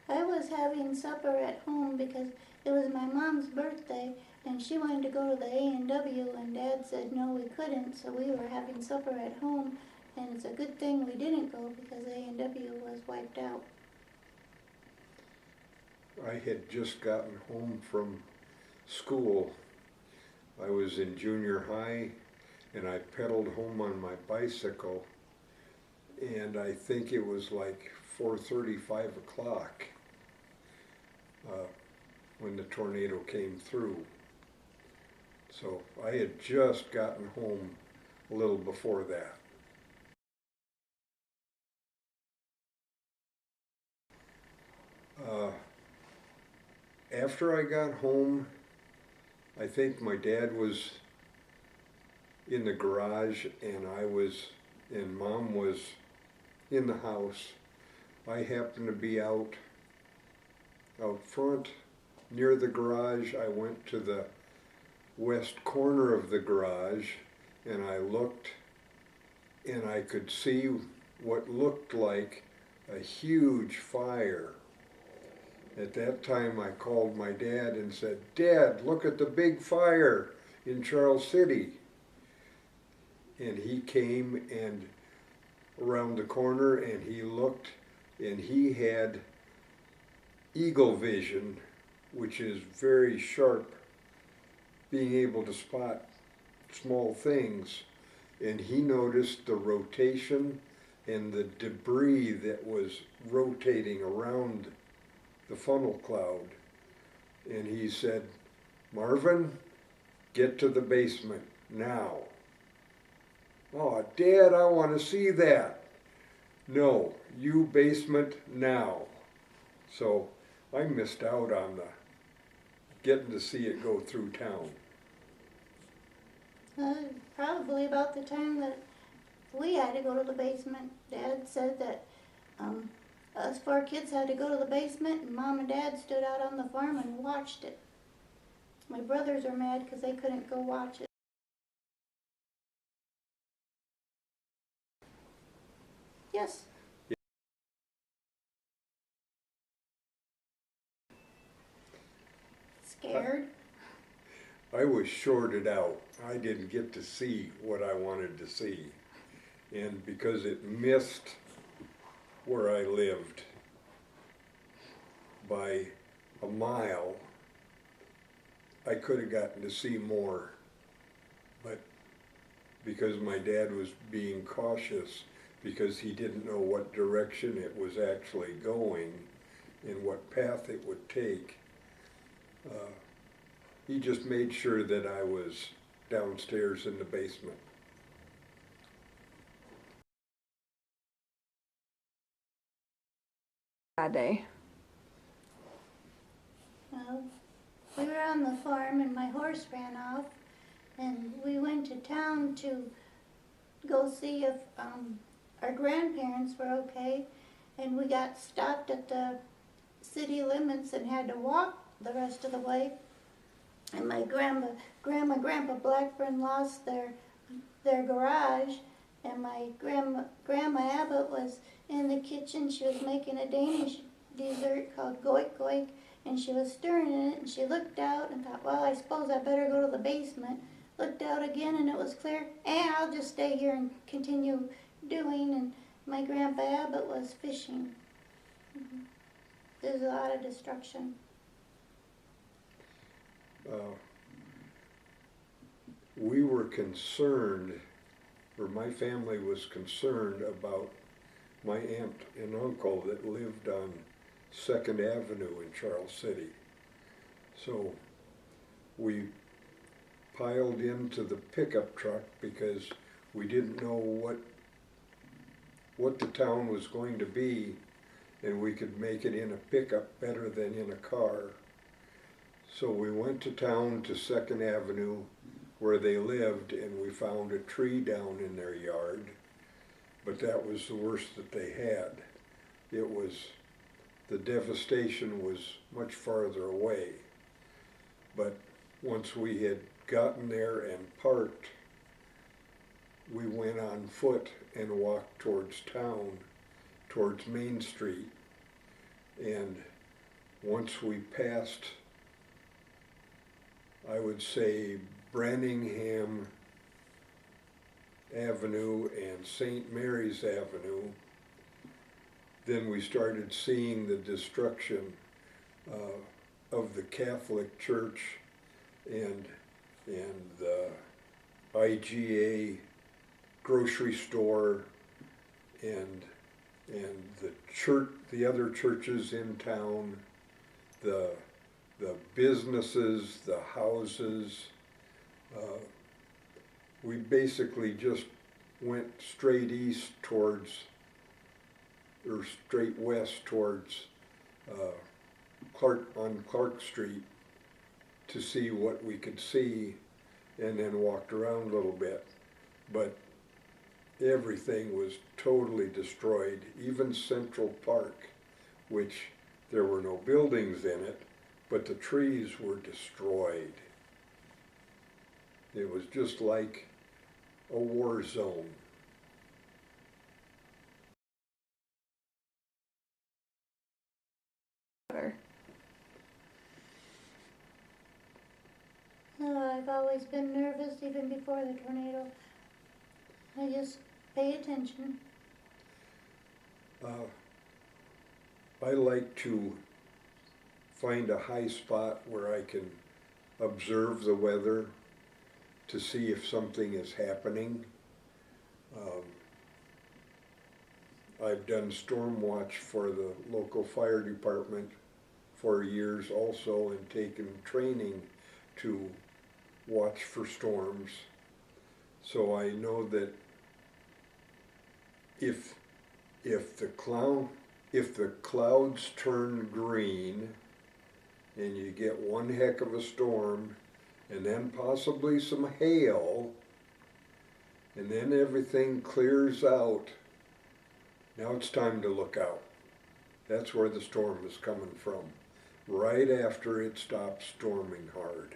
I was having supper at home because it was my mom's birthday and she wanted to go to the A&W and Dad said no we couldn't, so we were having supper at home, and it's a good thing we didn't go because A&W was wiped out. I had just gotten home from school. I was in junior high and I pedaled home on my bicycle, and I think it was like 4:30, 5 o'clock when the tornado came through. So I had just gotten home a little before that. After I got home, I think my dad was in the garage and Mom was in the house. I happened to be out front near the garage. I went to the west corner of the garage and I looked and I could see what looked like a huge fire. At that time I called my dad and said, "Dad, look at the big fire in Charles City." And he came and around the corner and he looked and he had eagle vision, which is very sharp, being able to spot small things. And he noticed the rotation and the debris that was rotating around the funnel cloud. And he said, "Marvin, get to the basement now." "Oh, Dad, I want to see that." "No, you basement now." So I missed out on getting to see it go through town. Probably about the time that we had to go to the basement. Dad said that us four kids had to go to the basement, and Mom and Dad stood out on the farm and watched it. My brothers are mad because they couldn't go watch it. Yes. Scared? I was shorted out. I didn't get to see what I wanted to see. And because it missed where I lived by a mile, I could have gotten to see more. But because my dad was being cautious, because he didn't know what direction it was actually going and what path it would take, he just made sure that I was downstairs in the basement. That day. Well, we were on the farm and my horse ran off, and we went to town to go see if our grandparents were okay, and we got stopped at the city limits and had to walk the rest of the way. And my grandpa Blackburn lost their garage, and my grandma Abbott was in the kitchen. She was making a Danish dessert called goik goik, and she was stirring in it, and she looked out and thought, well, I suppose I better go to the basement. Looked out again and it was clear. I'll just stay here and continue doing. And my grandpa Abbott was fishing. There's a lot of destruction. We were concerned, or my family was concerned about my aunt and uncle that lived on 2nd Avenue in Charles City. So we piled into the pickup truck because we didn't know what the town was going to be, and we could make it in a pickup better than in a car. So we went to town to 2nd Avenue where they lived, and we found a tree down in their yard, but that was the worst that they had. The devastation was much farther away. But once we had gotten there and parked, we went on foot and walked towards town, towards Main Street. And once we passed, I would say, Branningham Avenue and St. Mary's Avenue, then we started seeing the destruction of the Catholic Church and the IGA grocery store and the church, the other churches in town, the businesses, the houses. We basically just went straight east towards, or straight west towards Clark Street to see what we could see, and then walked around a little bit. But everything was totally destroyed, even Central Park, which there were no buildings in it, but the trees were destroyed. It was just like a war zone. I've always been nervous even before the tornado. I just pay attention. I like to find a high spot where I can observe the weather to see if something is happening. I've done storm watch for the local fire department for years also, and taken training to watch for storms. So I know that if the clouds turn green and you get one heck of a storm and then possibly some hail and then everything clears out, now it's time to look out. That's where the storm is coming from, right after it stops storming hard.